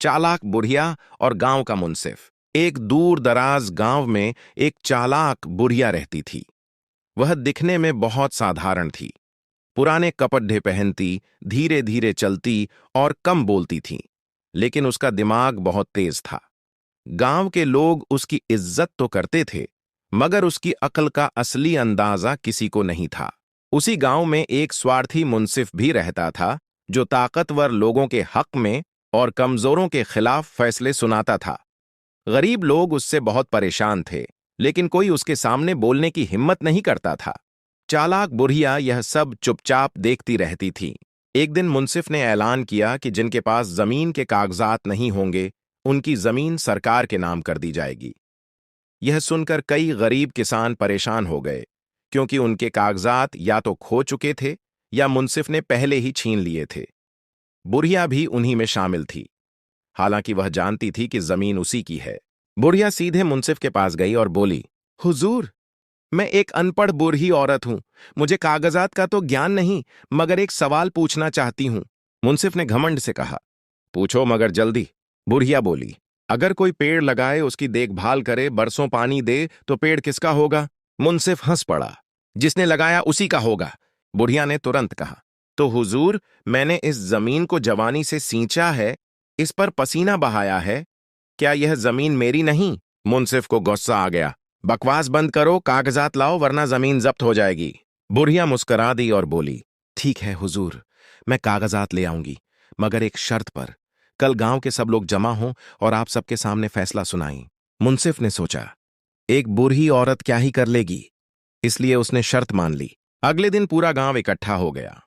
चालाक बुढ़िया और गांव का मुंसिफ। एक दूर दराज गांव में एक चालाक बुढ़िया रहती थी। वह दिखने में बहुत साधारण थी। पुराने कपड़े पहनती, धीरे धीरे चलती और कम बोलती थी, लेकिन उसका दिमाग बहुत तेज था। गांव के लोग उसकी इज्जत तो करते थे, मगर उसकी अक्ल का असली अंदाजा किसी को नहीं था। उसी गांव में एक स्वार्थी मुंसिफ भी रहता था, जो ताकतवर लोगों के हक में और कमजोरों के खिलाफ फैसले सुनाता था। गरीब लोग उससे बहुत परेशान थे, लेकिन कोई उसके सामने बोलने की हिम्मत नहीं करता था। चालाक बुढ़िया यह सब चुपचाप देखती रहती थी। एक दिन मुंसिफ ने ऐलान किया कि जिनके पास जमीन के कागजात नहीं होंगे, उनकी जमीन सरकार के नाम कर दी जाएगी। यह सुनकर कई गरीब किसान परेशान हो गए, क्योंकि उनके कागजात या तो खो चुके थे या मुंसिफ ने पहले ही छीन लिए थे। बुढ़िया भी उन्हीं में शामिल थी, हालांकि वह जानती थी कि जमीन उसी की है। बुढ़िया सीधे मुंसिफ के पास गई और बोली, हुजूर, मैं एक अनपढ़ बूढ़ी औरत हूं। मुझे कागजात का तो ज्ञान नहीं, मगर एक सवाल पूछना चाहती हूं। मुंसिफ ने घमंड से कहा, पूछो मगर जल्दी। बुढ़िया बोली, अगर कोई पेड़ लगाए, उसकी देखभाल करे, बरसों पानी दे, तो पेड़ किसका होगा? मुंसिफ हंस पड़ा, जिसने लगाया उसी का होगा। बुढ़िया ने तुरंत कहा, तो हुजूर, मैंने इस जमीन को जवानी से सींचा है, इस पर पसीना बहाया है, क्या यह जमीन मेरी नहीं? मुंसिफ को गुस्सा आ गया। बकवास बंद करो, कागजात लाओ, वरना जमीन जब्त हो जाएगी। बुढ़िया मुस्करा दी और बोली, ठीक है हुजूर, मैं कागजात ले आऊंगी, मगर एक शर्त पर। कल गांव के सब लोग जमा हों और आप सबके सामने फैसला सुनाएं। मुंसिफ ने सोचा, एक बूढ़ी औरत क्या ही कर लेगी, इसलिए उसने शर्त मान ली। अगले दिन पूरा गांव इकट्ठा हो गया।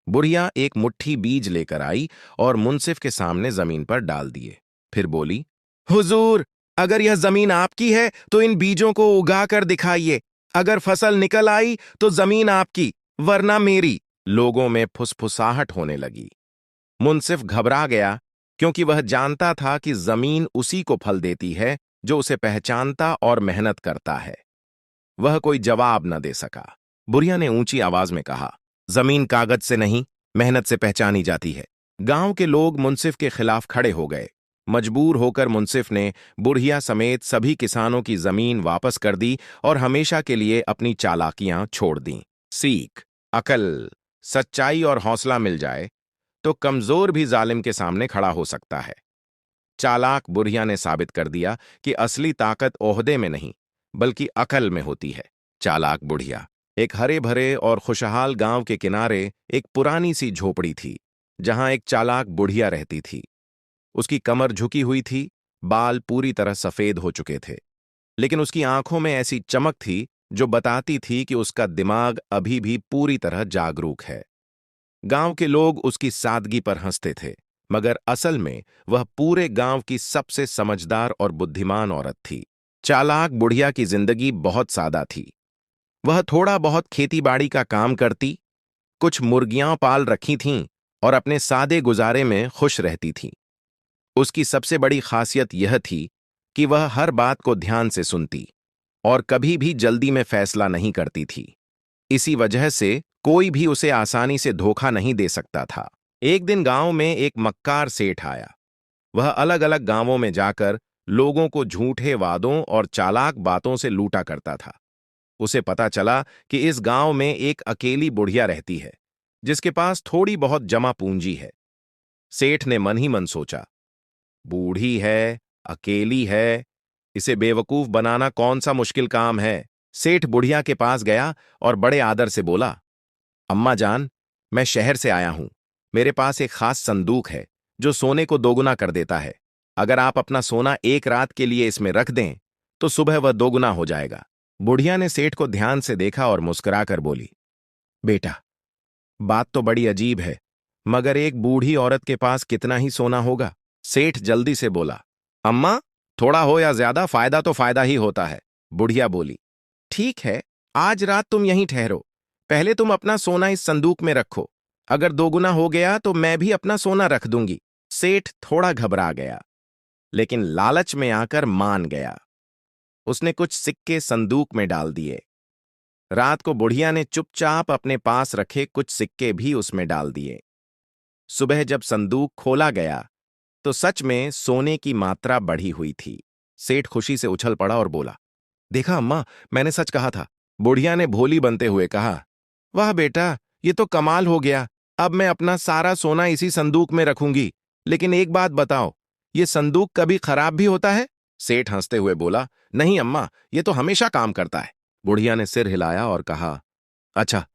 बुढ़िया एक मुट्ठी बीज लेकर आई और मुंसिफ के सामने जमीन पर डाल दिए। फिर बोली, हुजूर, अगर यह जमीन आपकी है तो इन बीजों को उगा कर दिखाइए। अगर फसल निकल आई तो जमीन आपकी, वरना मेरी। लोगों में फुसफुसाहट होने लगी। मुंसिफ घबरा गया, क्योंकि वह जानता था कि जमीन उसी को फल देती है जो उसे पहचानता और मेहनत करता है। वह कोई जवाब न दे सका। बुढ़िया ने ऊंची आवाज में कहा, जमीन कागज से नहीं, मेहनत से पहचानी जाती है। गांव के लोग मुंसिफ के खिलाफ खड़े हो गए। मजबूर होकर मुंसिफ ने बुढ़िया समेत सभी किसानों की जमीन वापस कर दी और हमेशा के लिए अपनी चालाकियां छोड़ दी। सीख, अकल, सच्चाई और हौसला मिल जाए तो कमजोर भी जालिम के सामने खड़ा हो सकता है। चालाक बुढ़िया ने साबित कर दिया कि असली ताकत ओहदे में नहीं, बल्कि अकल में होती है। चालाक बुढ़िया। एक हरे भरे और खुशहाल गांव के किनारे एक पुरानी सी झोपड़ी थी, जहां एक चालाक बुढ़िया रहती थी। उसकी कमर झुकी हुई थी, बाल पूरी तरह सफेद हो चुके थे, लेकिन उसकी आंखों में ऐसी चमक थी जो बताती थी कि उसका दिमाग अभी भी पूरी तरह जागरूक है। गांव के लोग उसकी सादगी पर हंसते थे, मगर असल में वह पूरे गांव की सबसे समझदार और बुद्धिमान औरत थी। चालाक बुढ़िया की जिंदगी बहुत सादा थी। वह थोड़ा बहुत खेतीबाड़ी का काम करती, कुछ मुर्गियां पाल रखी थीं और अपने सादे गुजारे में खुश रहती थी। उसकी सबसे बड़ी खासियत यह थी कि वह हर बात को ध्यान से सुनती और कभी भी जल्दी में फैसला नहीं करती थी। इसी वजह से कोई भी उसे आसानी से धोखा नहीं दे सकता था। एक दिन गांव में एक मक्कार सेठ आया। वह अलग अलग गांवों में जाकर लोगों को झूठे वादों और चालाक बातों से लूटा करता था। उसे पता चला कि इस गांव में एक अकेली बुढ़िया रहती है, जिसके पास थोड़ी बहुत जमा पूंजी है। सेठ ने मन ही मन सोचा, बूढ़ी है, अकेली है, इसे बेवकूफ बनाना कौन सा मुश्किल काम है। सेठ बुढ़िया के पास गया और बड़े आदर से बोला, अम्मा जान, मैं शहर से आया हूं। मेरे पास एक खास संदूक है जो सोने को दोगुना कर देता है। अगर आप अपना सोना एक रात के लिए इसमें रख दें तो सुबह वह दोगुना हो जाएगा। बुढ़िया ने सेठ को ध्यान से देखा और मुस्कुराकर बोली, बेटा, बात तो बड़ी अजीब है, मगर एक बूढ़ी औरत के पास कितना ही सोना होगा। सेठ जल्दी से बोला, अम्मा, थोड़ा हो या ज्यादा, फायदा तो फायदा ही होता है। बुढ़िया बोली, ठीक है, आज रात तुम यहीं ठहरो। पहले तुम अपना सोना इस संदूक में रखो। अगर दोगुना हो गया तो मैं भी अपना सोना रख दूंगी। सेठ थोड़ा घबरा गया, लेकिन लालच में आकर मान गया। उसने कुछ सिक्के संदूक में डाल दिए। रात को बुढ़िया ने चुपचाप अपने पास रखे कुछ सिक्के भी उसमें डाल दिए। सुबह जब संदूक खोला गया तो सच में सोने की मात्रा बढ़ी हुई थी। सेठ खुशी से उछल पड़ा और बोला, देखा अम्मा, मैंने सच कहा था। बुढ़िया ने भोली बनते हुए कहा, वाह बेटा, ये तो कमाल हो गया। अब मैं अपना सारा सोना इसी संदूक में रखूंगी। लेकिन एक बात बताओ, ये संदूक कभी खराब भी होता है? सेठ हंसते हुए बोला, नहीं अम्मा, ये तो हमेशा काम करता है। बुढ़िया ने सिर हिलाया और कहा, अच्छा,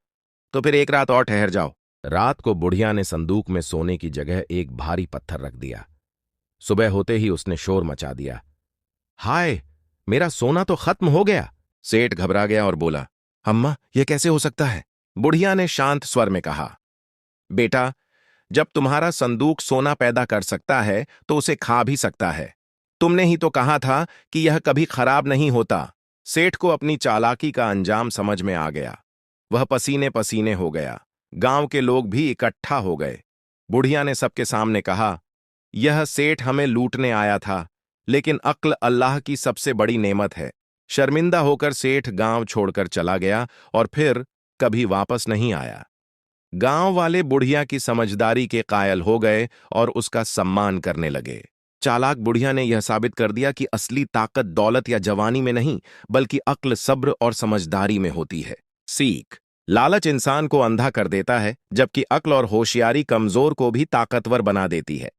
तो फिर एक रात और ठहर जाओ। रात को बुढ़िया ने संदूक में सोने की जगह एक भारी पत्थर रख दिया। सुबह होते ही उसने शोर मचा दिया, हाय, मेरा सोना तो खत्म हो गया। सेठ घबरा गया और बोला, अम्मा, यह कैसे हो सकता है? बुढ़िया ने शांत स्वर में कहा, बेटा, जब तुम्हारा संदूक सोना पैदा कर सकता है तो उसे खा भी सकता है। तुमने ही तो कहा था कि यह कभी खराब नहीं होता। सेठ को अपनी चालाकी का अंजाम समझ में आ गया। वह पसीने पसीने हो गया। गांव के लोग भी इकट्ठा हो गए। बुढ़िया ने सबके सामने कहा, यह सेठ हमें लूटने आया था, लेकिन अक्ल अल्लाह की सबसे बड़ी नेमत है। शर्मिंदा होकर सेठ गांव छोड़कर चला गया और फिर कभी वापस नहीं आया। गांव वाले बुढ़िया की समझदारी के कायल हो गए और उसका सम्मान करने लगे। चालाक बुढ़िया ने यह साबित कर दिया कि असली ताकत दौलत या जवानी में नहीं, बल्कि अक्ल, सब्र और समझदारी में होती है। सीख, लालच इंसान को अंधा कर देता है, जबकि अक्ल और होशियारी कमजोर को भी ताकतवर बना देती है।